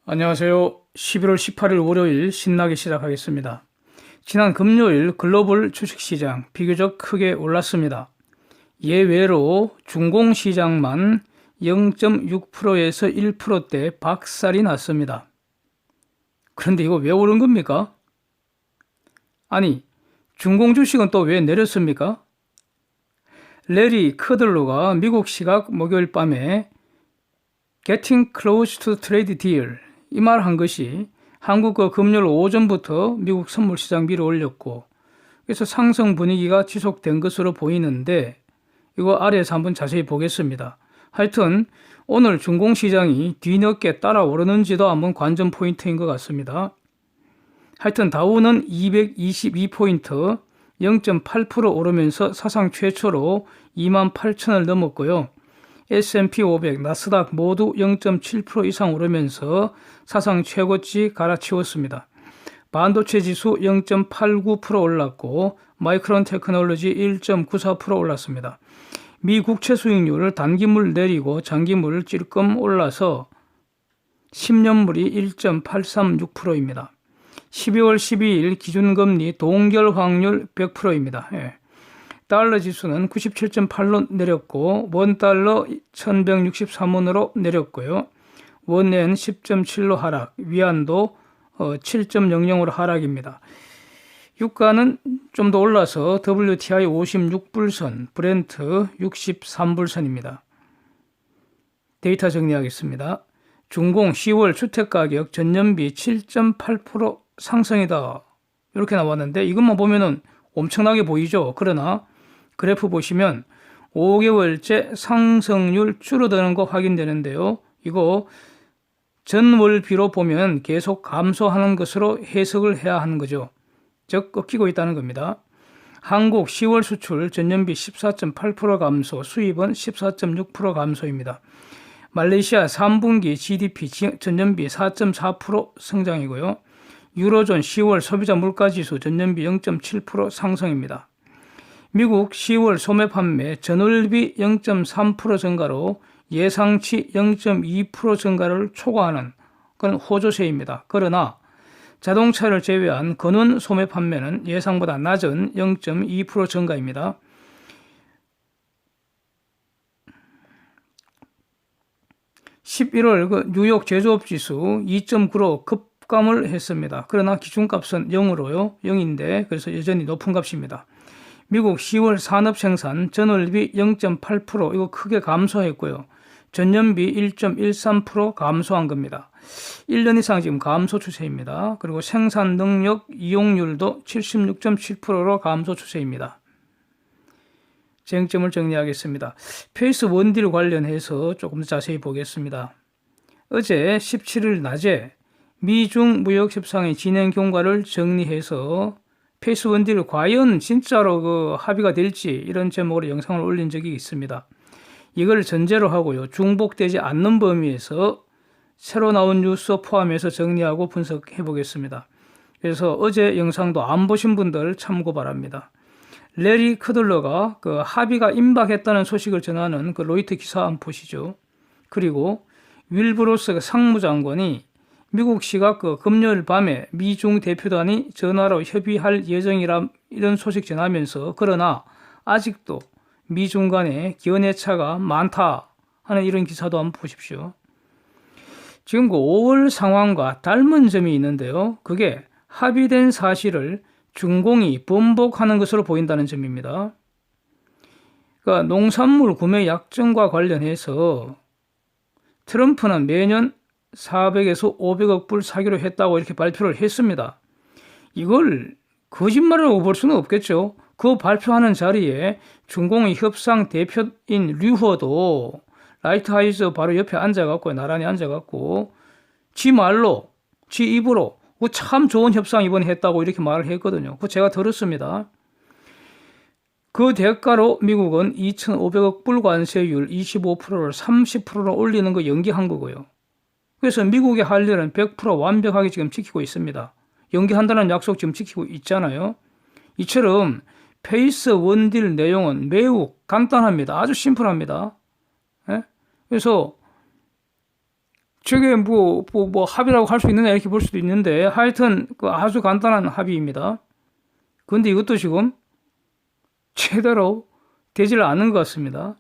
안녕하세요. 11월 18일 월요일 신나게 시작하겠습니다. 지난 금요일 글로벌 주식시장 비교적 크게 올랐습니다. 예외로 중공시장만 0.6%에서 1%대 박살이 났습니다. 그런데 이거 왜 오른 겁니까? 아니, 중공주식은 또 왜 내렸습니까? 레리 커들로가 미국 시각 목요일 밤에 Getting close to trade deal 이 말 한 것이 한국 금요일 오전부터 미국 선물시장 위로 올렸고, 그래서 상승 분위기가 지속된 것으로 보이는데, 이거 아래에서 한번 자세히 보겠습니다. 하여튼 오늘 중공시장이 뒤늦게 따라오르는지도 한번 관전 포인트인 것 같습니다. 하여튼 다우는 222포인트 0.8% 오르면서 사상 최초로 28,000을 넘었고요. S&P 500, 나스닥 모두 0.7% 이상 오르면서 사상 최고치 갈아치웠습니다. 반도체 지수 0.89% 올랐고 마이크론 테크놀로지 1.94% 올랐습니다. 미 국채 수익률을 단기물 내리고 장기물 찔끔 올라서 10년물이 1.836%입니다. 12월 12일 기준금리 동결 확률 100%입니다. 달러 지수는 97.8로 내렸고 원달러 1163원으로 내렸고요. 원엔 10.7로 하락, 위안도 7.00으로 하락입니다. 유가는 좀 더 올라서 WTI 56불선, 브렌트 63불선입니다. 데이터 정리하겠습니다. 중공 10월 주택가격 전년비 7.8% 상승이다. 이렇게 나왔는데 이것만 보면은 엄청나게 보이죠. 그러나 그래프 보시면 5개월째 상승률 줄어드는 거 확인되는데요. 이거 전월비로 보면 계속 감소하는 것으로 해석을 해야 하는 거죠. 즉 꺾이고 있다는 겁니다. 한국 10월 수출 전년비 14.8% 감소, 수입은 14.6% 감소입니다. 말레이시아 3분기 GDP 전년비 4.4% 성장이고요. 유로존 10월 소비자 물가지수 전년비 0.7% 상승입니다. 미국 10월 소매 판매 전월비 0.3% 증가로 예상치 0.2% 증가를 초과하는 그런 호조세입니다. 그러나 자동차를 제외한 근원 소매 판매는 예상보다 낮은 0.2% 증가입니다. 11월 뉴욕 제조업 지수 2.9로 급감을 했습니다. 그러나 기준값은 0으로요. 0인데 그래서 여전히 높은 값입니다. 미국 10월 산업 생산 전월비 0.8% 이거 크게 감소했고요. 전년비 1.13% 감소한 겁니다. 1년 이상 지금 감소 추세입니다. 그리고 생산 능력 이용률도 76.7%로 감소 추세입니다. 쟁점을 정리하겠습니다. 페이스 원딜 관련해서 조금 더 자세히 보겠습니다. 어제 17일 낮에 미중 무역 협상의 진행 경과를 정리해서 페이스 원딜 과연 진짜로 합의가 될지 이런 제목으로 영상을 올린 적이 있습니다. 이걸 전제로 하고요. 중복되지 않는 범위에서 새로 나온 뉴스 포함해서 정리하고 분석해 보겠습니다. 그래서 어제 영상도 안 보신 분들 참고 바랍니다. 레리 커들러가 합의가 임박했다는 소식을 전하는 로이터 기사 한번 보시죠. 그리고 윌브로스 상무장관이 미국 시각 금요일 밤에 미중 대표단이 전화로 협의할 예정이라 이런 소식 전하면서 그러나 아직도 미중 간에 견해차가 많다 하는 이런 기사도 한번 보십시오. 지금 5월 상황과 닮은 점이 있는데요. 그게 합의된 사실을 중공이 번복하는 것으로 보인다는 점입니다. 그러니까 농산물 구매 약정과 관련해서 트럼프는 매년 400에서 500억 불 사기로 했다고 이렇게 발표를 했습니다. 이걸 거짓말이라고 볼 수는 없겠죠. 그 발표하는 자리에 중공의 협상 대표인 류허도 라이트하이즈 바로 옆에 앉아갖고 나란히 앉아갖고 지 말로 지 입으로 참 좋은 협상 이번에 했다고 이렇게 말을 했거든요. 그거 제가 들었습니다. 그 대가로 미국은 2,500억 불 관세율 25%를 30%로 올리는 거 연기한 거고요. 그래서 미국의 할 일은 100% 완벽하게 지금 지키고 있습니다. 연기한다는 약속 지금 지키고 있잖아요. 이처럼 페이스 원딜 내용은 매우 간단합니다. 아주 심플합니다. 그래서 저게 뭐 합의라고 할 수 있느냐 이렇게 볼 수도 있는데 하여튼 그 아주 간단한 합의입니다. 그런데 이것도 지금 제대로 되질 않는 것 같습니다.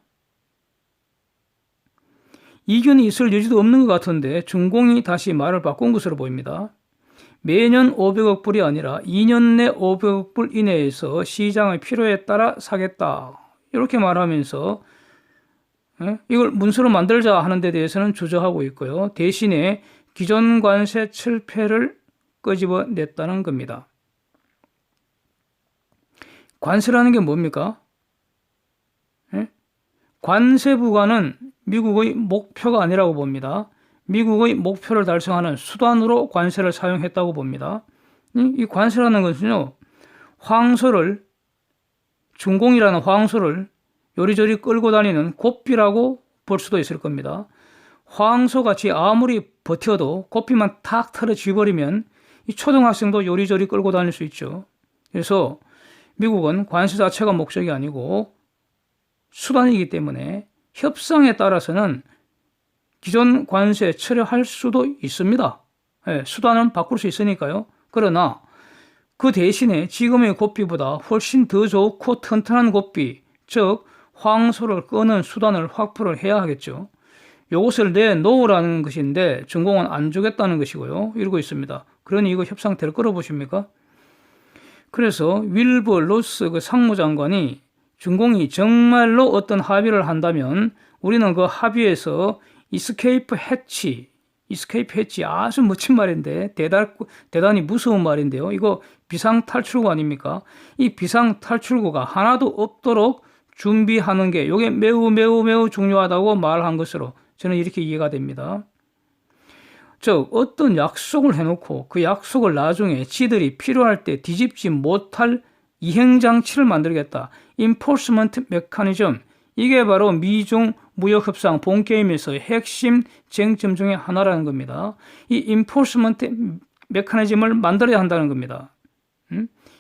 이견이 있을 여지도 없는 것 같은데 준공이 다시 말을 바꾼 것으로 보입니다. 매년 500억 불이 아니라 2년 내 500억 불 이내에서 시장의 필요에 따라 사겠다. 이렇게 말하면서 이걸 문서로 만들자 하는 데 대해서는 주저하고 있고요. 대신에 기존 관세 7패를 끄집어냈다는 겁니다. 관세라는 게 뭡니까? 관세 부과는 미국의 목표가 아니라고 봅니다. 미국의 목표를 달성하는 수단으로 관세를 사용했다고 봅니다. 이 관세라는 것은요, 중공이라는 황소를 요리조리 끌고 다니는 고삐라고 볼 수도 있을 겁니다. 황소같이 아무리 버텨도 고삐만 탁 털어쥐버리면 이 초등학생도 요리조리 끌고 다닐 수 있죠. 그래서 미국은 관세 자체가 목적이 아니고 수단이기 때문에 협상에 따라서는 기존 관세 철회할 수도 있습니다. 수단은 바꿀 수 있으니까요. 그러나 그 대신에 지금의 고삐보다 훨씬 더 좋고 튼튼한 고삐, 즉 황소를 끄는 수단을 확보를 해야 하겠죠. 이것을 내놓으라는 것인데 준공은 안 주겠다는 것이고요. 이러고 있습니다. 그러니 이거 협상 될 거로 보십니까? 그래서 윌버 로스 그 상무장관이 준공이 정말로 어떤 합의를 한다면 우리는 그 합의에서 이스케이프 해치 아주 멋진 말인데 대단히 무서운 말인데요. 이거 비상탈출구 아닙니까? 이 비상탈출구가 하나도 없도록 준비하는 게 이게 매우 중요하다고 말한 것으로 저는 이렇게 이해가 됩니다. 즉 어떤 약속을 해놓고 그 약속을 나중에 지들이 필요할 때 뒤집지 못할 이행장치를 만들겠다. Enforcement Mechanism. 이게 바로 미중 무역협상 본게임에서의 핵심 쟁점 중에 하나라는 겁니다. 이 Enforcement Mechanism을 만들어야 한다는 겁니다.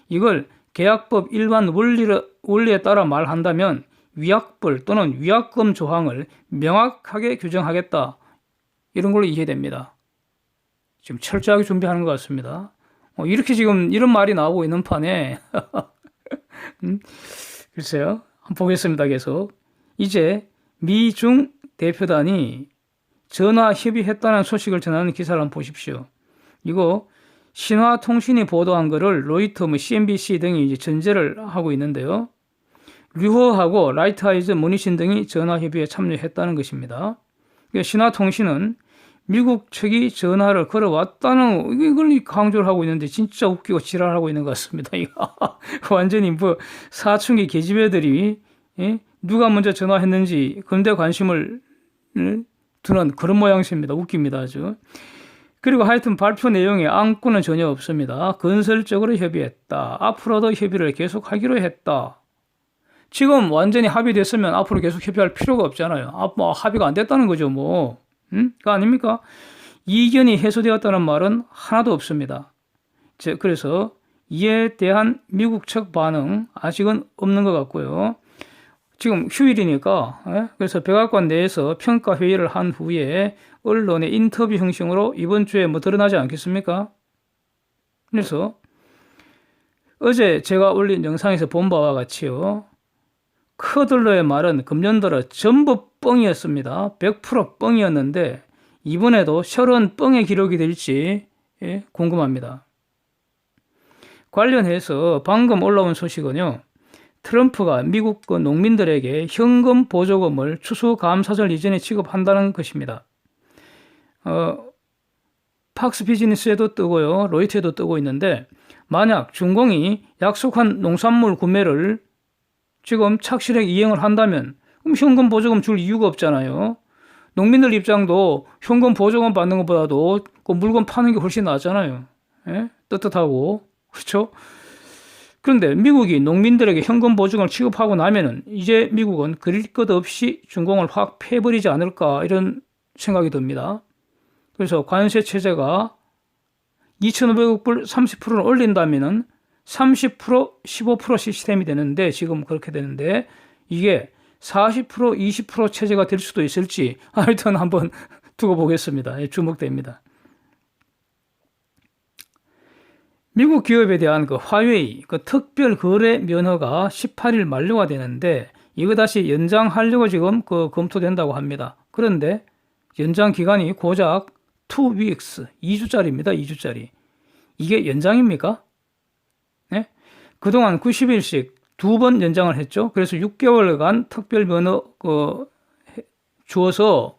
이걸 계약법 일반 원리에 따라 말한다면 위약벌 또는 위약금 조항을 명확하게 규정하겠다. 이런 걸로 이해됩니다. 지금 철저하게 준비하는 것 같습니다. 이렇게 지금 이런 말이 나오고 있는 판에 글쎄요. 한번 보겠습니다. 계속. 이제 미중 대표단이 전화 협의했다는 소식을 전하는 기사를 한번 보십시오. 이거 신화통신이 보도한 거를 로이터, CNBC 등이 이제 전제를 하고 있는데요. 류허하고 라이트하이즈, 모니신 등이 전화 협의에 참여했다는 것입니다. 신화통신은 미국 측이 전화를 걸어왔다는 이걸 강조를 하고 있는데 진짜 웃기고 지랄하고 있는 것 같습니다. 완전히 뭐 사춘기 계집애들이 누가 먼저 전화했는지 그런데 관심을 두는 그런 모양새입니다. 웃깁니다 아주. 그리고 하여튼 발표 내용에 안고는 전혀 없습니다. 건설적으로 협의했다. 앞으로도 협의를 계속하기로 했다. 지금 완전히 합의됐으면 앞으로 계속 협의할 필요가 없잖아요. 뭐 합의가 안 됐다는 거죠 뭐. 그거 아닙니까? 이견이 해소되었다는 말은 하나도 없습니다. 그래서 이에 대한 미국 측 반응 아직은 없는 것 같고요. 지금 휴일이니까 그래서 백악관 내에서 평가 회의를 한 후에 언론의 인터뷰 형식으로 이번 주에 뭐 드러나지 않겠습니까? 그래서 어제 제가 올린 영상에서 본 바와 같이요. 커들러의 말은 금년 들어 전부 뻥이었습니다. 100% 뻥이었는데 이번에도 셜은 뻥의 기록이 될지 궁금합니다. 관련해서 방금 올라온 소식은요. 트럼프가 미국 농민들에게 현금 보조금을 추수감사절 이전에 지급한다는 것입니다. 팍스 비즈니스에도 뜨고요. 로이터에도 뜨고 있는데 만약 중공이 약속한 농산물 구매를 지금 착실하게 이행을 한다면 그럼 현금 보조금 줄 이유가 없잖아요. 농민들 입장도 현금 보조금 받는 것보다도 그 물건 파는 게 훨씬 낫잖아요. 떳떳하고 그렇죠? 그런데 미국이 농민들에게 현금 보조금을 취급하고 나면은 이제 미국은 그릴 것 없이 중공을 확 패버리지 않을까 이런 생각이 듭니다. 그래서 관세 체제가 2,500억 불 30%를 올린다면은 30%, 15% 시스템이 되는데 지금 그렇게 되는데 이게 40%, 20% 체제가 될 수도 있을지 하여튼 한번 두고 보겠습니다. 예, 주목됩니다. 미국 기업에 대한 그 화웨이 그 특별 거래 면허가 18일 만료가 되는데 이거 다시 연장하려고 지금 그 검토된다고 합니다. 그런데 연장 기간이 고작 2 weeks, 2주짜리입니다. 2주짜리. 이게 연장입니까? 네? 그동안 90일씩 2번 연장을 했죠. 그래서 6개월간 특별 면허 주어서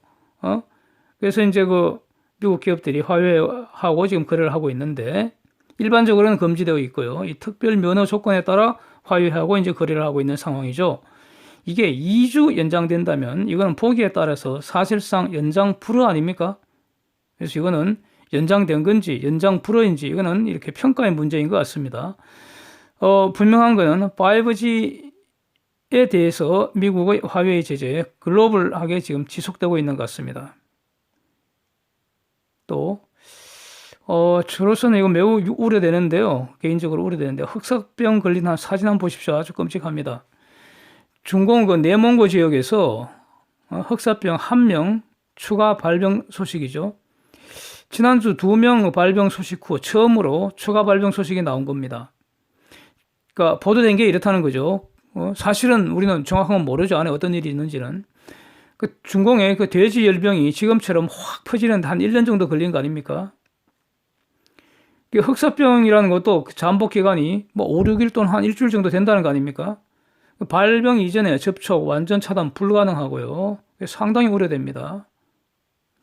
그래서 이제 그 미국 기업들이 화웨이하고 지금 거래를 하고 있는데 일반적으로는 금지되어 있고요. 이 특별 면허 조건에 따라 화웨이하고 이제 거래를 하고 있는 상황이죠. 이게 2주 연장된다면 이거는 보기에 따라서 사실상 연장 불허 아닙니까? 그래서 이거는 연장된 건지 연장 불허인지 이거는 이렇게 평가의 문제인 것 같습니다. 분명한 거는 5G에 대해서 미국의 화웨이 제재 글로벌하게 지금 지속되고 있는 것 같습니다. 또 저로서는 이거 매우 우려되는데요. 개인적으로 우려되는데 흑사병 걸린 한 사진 한번 보십시오. 아주 끔찍합니다. 중공 그 내몽고 지역에서 흑사병 1명 추가 발병 소식이죠. 지난주 2명 발병 소식 후 처음으로 추가 발병 소식이 나온 겁니다. 그러니까 보도된 게 이렇다는 거죠. 사실은 우리는 정확한 건 모르죠. 안에 어떤 일이 있는지는. 그 중공의 그 돼지 열병이 지금처럼 확 퍼지는데 한 1년 정도 걸린 거 아닙니까? 흑사병이라는 것도 잠복 기간이 뭐 5, 6일 또는 한 일주일 정도 된다는 거 아닙니까? 발병 이전에 접촉 완전 차단 불가능하고요. 상당히 우려됩니다.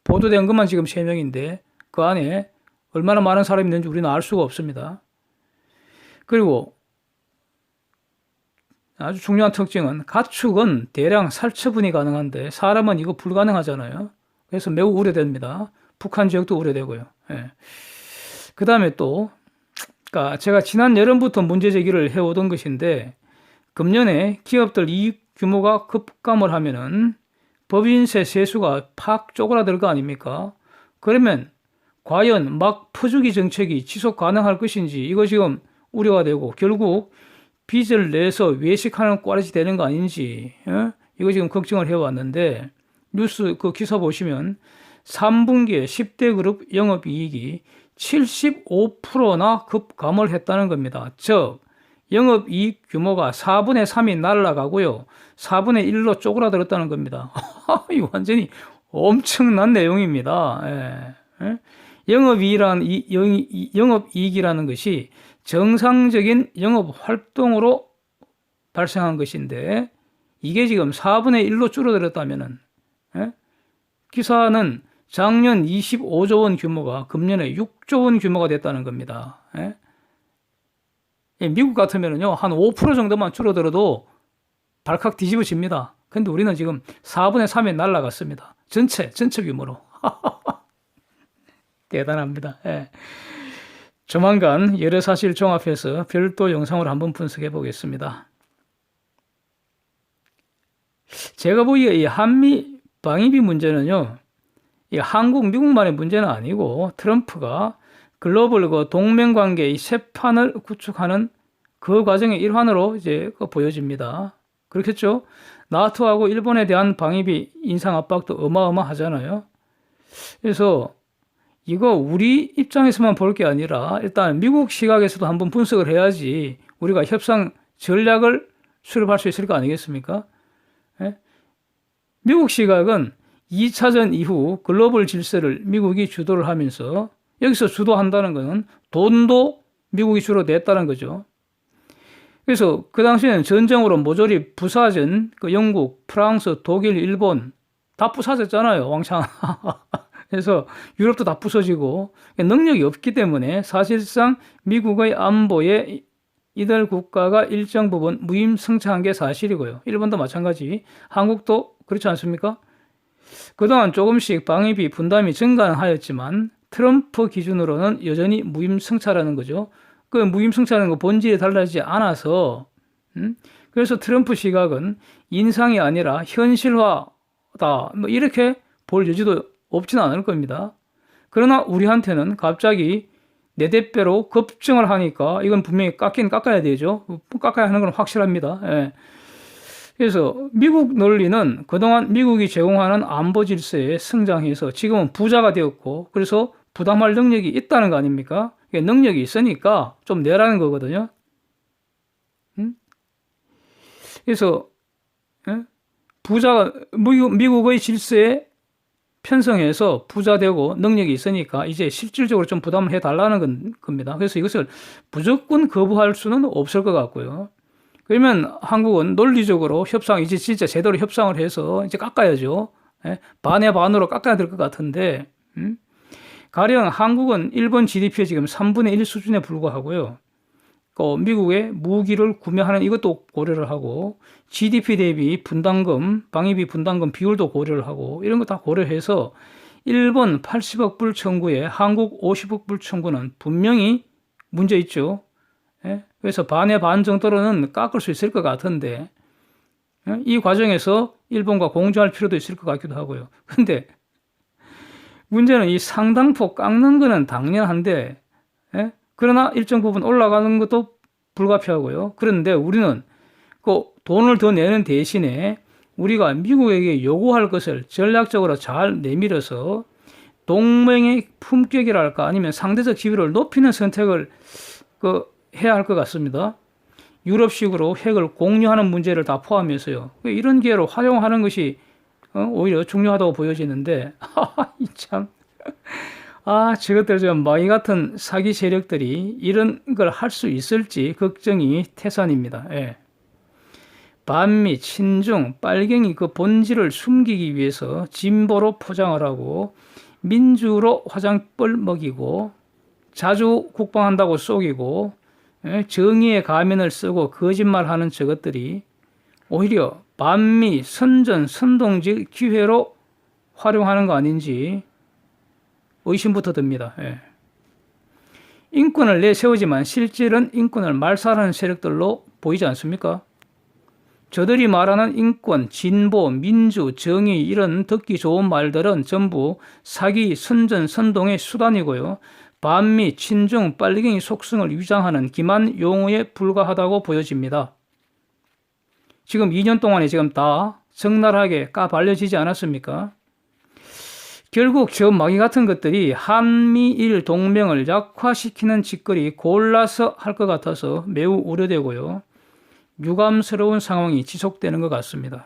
보도된 것만 지금 3명인데 그 안에 얼마나 많은 사람이 있는지 우리는 알 수가 없습니다. 그리고 아주 중요한 특징은 가축은 대량 살처분이 가능한데 사람은 이거 불가능하잖아요. 그래서 매우 우려됩니다. 북한 지역도 우려되고요. 예. 그 다음에 또 그러니까 제가 지난 여름부터 문제 제기를 해오던 것인데 금년에 기업들 이익 규모가 급감을 하면은 법인세 세수가 팍 쪼그라들 거 아닙니까? 그러면 과연 막 퍼주기 정책이 지속 가능할 것인지 이거 지금 우려가 되고 결국 빚을 내서 외식하는 꼴이 되는 거 아닌지 이거 지금 걱정을 해왔는데 뉴스 그 기사 보시면 3분기에 10대 그룹 영업이익이 75%나 급감을 했다는 겁니다. 즉 영업이익 규모가 4분의 3이 날아가고요. 4분의 1로 쪼그라들었다는 겁니다. 이거 완전히 엄청난 내용입니다. 예. 영업이익이라는 것이 정상적인 영업활동으로 발생한 것인데 이게 지금 4분의 1로 줄어들었다면은 기사는 작년 25조 원 규모가 금년에 6조 원 규모가 됐다는 겁니다. 미국 같으면요 한 5% 정도만 줄어들어도 발칵 뒤집어집니다. 근데 우리는 지금 4분의 3에 날아갔습니다. 전체 규모로. 대단합니다. 예. 조만간 여러 사실 종합해서 별도 영상으로 한번 분석해 보겠습니다. 제가 보기에 이 한미 방위비 문제는요, 이 한국, 미국만의 문제는 아니고 트럼프가 글로벌 그 동맹 관계의 새 판을 구축하는 그 과정의 일환으로 이제 보여집니다. 그렇겠죠? 나토하고 일본에 대한 방위비 인상 압박도 어마어마하잖아요. 그래서 이거 우리 입장에서만 볼 게 아니라 일단 미국 시각에서도 한번 분석을 해야지 우리가 협상 전략을 수립할 수 있을 거 아니겠습니까? 예? 미국 시각은 2차전 이후 글로벌 질서를 미국이 주도를 하면서 여기서 주도한다는 것은 돈도 미국이 주로 냈다는 거죠. 그래서 그 당시에는 전쟁으로 모조리 부사전, 그 영국, 프랑스, 독일, 일본 다 부사졌잖아요. 왕창. 그래서 유럽도 다 부서지고 능력이 없기 때문에 사실상 미국의 안보에 이들 국가가 일정 부분 무임승차한 게 사실이고요. 일본도 마찬가지. 한국도 그렇지 않습니까? 그동안 조금씩 방위비 분담이 증가는 하였지만 트럼프 기준으로는 여전히 무임승차라는 거죠. 그 무임승차라는 거 본질이 달라지지 않아서 그래서 트럼프 시각은 인상이 아니라 현실화다. 뭐 이렇게 볼 여지도 없지는 않을 겁니다. 그러나 우리한테는 갑자기 4대배로 급증을 하니까 이건 분명히 깎아야 되죠. 깎아야 하는 건 확실합니다. 예. 그래서 미국 논리는 그동안 미국이 제공하는 안보 질서에 성장해서 지금은 부자가 되었고, 그래서 부담할 능력이 있다는 거 아닙니까? 능력이 있으니까 좀 내라는 거거든요. 그래서 부자가 미국의 질서에 편성해서 부자 되고 능력이 있으니까 이제 실질적으로 좀 부담을 해달라는 겁니다. 그래서 이것을 무조건 거부할 수는 없을 것 같고요. 그러면 한국은 논리적으로 이제 진짜 제대로 협상을 해서 이제 깎아야죠. 반의 반으로 깎아야 될 것 같은데, 가령 한국은 일본 GDP의 지금 3분의 1 수준에 불과하고요. 미국의 무기를 구매하는 이것도 고려를 하고, GDP 대비 분담금, 방위비 분담금 비율도 고려를 하고, 이런 거 다 고려해서 일본 80억 불 청구에 한국 50억 불 청구는 분명히 문제 있죠. 그래서 반의 반 정도로는 깎을 수 있을 것 같은데, 이 과정에서 일본과 공조할 필요도 있을 것 같기도 하고요. 근데 문제는 이 상당폭 깎는 거는 당연한데, 그러나 일정 부분 올라가는 것도 불가피하고요. 그런데 우리는 그 돈을 더 내는 대신에 우리가 미국에게 요구할 것을 전략적으로 잘 내밀어서 동맹의 품격이랄까 아니면 상대적 지위를 높이는 선택을 해야 할 것 같습니다. 유럽식으로 핵을 공유하는 문제를 다 포함해서요. 이런 기회로 활용하는 것이 오히려 중요하다고 보여지는데, 참. 저것들 좀 마귀 같은 사기 세력들이 이런 걸 할 수 있을지 걱정이 태산입니다. 반미, 친중, 빨갱이 그 본질을 숨기기 위해서 진보로 포장을 하고 민주로 화장벌 먹이고 자주 국방한다고 속이고 정의의 가면을 쓰고 거짓말하는 저것들이 오히려 반미, 선전, 선동질 기회로 활용하는 거 아닌지 의심부터 듭니다. 인권을 내세우지만 실질은 인권을 말살하는 세력들로 보이지 않습니까? 저들이 말하는 인권, 진보, 민주, 정의 이런 듣기 좋은 말들은 전부 사기, 선전, 선동의 수단이고요. 반미, 친중, 빨갱이 속성을 위장하는 기만 용어에 불과하다고 보여집니다. 지금 2년 동안에 지금 다 적나라하게 까발려지지 않았습니까? 결국 저 마귀 같은 것들이 한미일 동맹을 약화시키는 짓거리 골라서 할 것 같아서 매우 우려되고요. 유감스러운 상황이 지속되는 것 같습니다.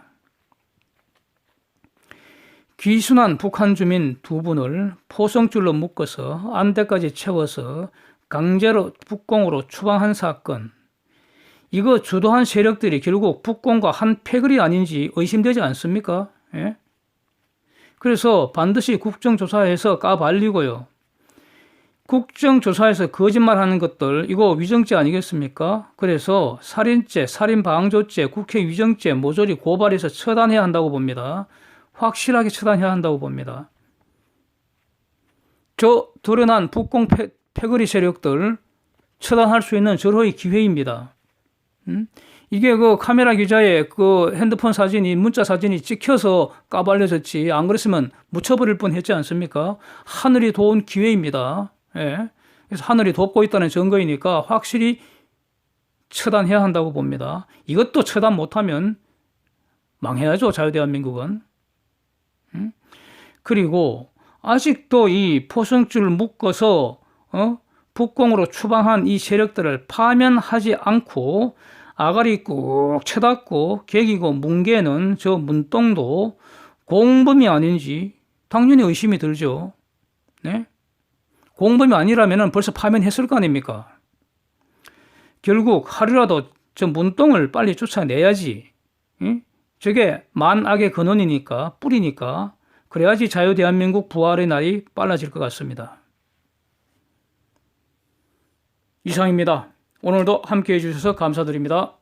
귀순한 북한 주민 2분을 포성줄로 묶어서 안대까지 채워서 강제로 북공으로 추방한 사건. 이거 주도한 세력들이 결국 북공과 한 패거리 아닌지 의심되지 않습니까? 그래서 반드시 국정조사해서 까발리고요. 국정조사에서 거짓말하는 것들 이거 위정죄 아니겠습니까? 그래서 살인죄, 살인방조죄, 국회 위정죄 모조리 고발해서 처단해야 한다고 봅니다. 확실하게 처단해야 한다고 봅니다. 저 드러난 북공 패거리 세력들 처단할 수 있는 절호의 기회입니다. 이게 그 카메라 기자의 그 핸드폰 사진이 문자 사진이 찍혀서 까발려졌지 안 그랬으면 묻혀버릴 뻔했지 않습니까? 하늘이 도운 기회입니다. 그래서 하늘이 돕고 있다는 증거이니까 확실히 처단해야 한다고 봅니다. 이것도 처단 못하면 망해야죠, 자유대한민국은. 그리고 아직도 이 포성줄 묶어서 북공으로 추방한 이 세력들을 파면하지 않고 아가리 꾹 쳐닫고 개기고 뭉개는 저 문동도 공범이 아닌지 당연히 의심이 들죠. 공범이 아니라면 벌써 파면했을 거 아닙니까? 결국 하루라도 저 문동을 빨리 쫓아내야지. 저게 만악의 근원이니까, 뿌리니까. 그래야지 자유대한민국 부활의 날이 빨라질 것 같습니다. 이상입니다. 오늘도 함께해 주셔서 감사드립니다.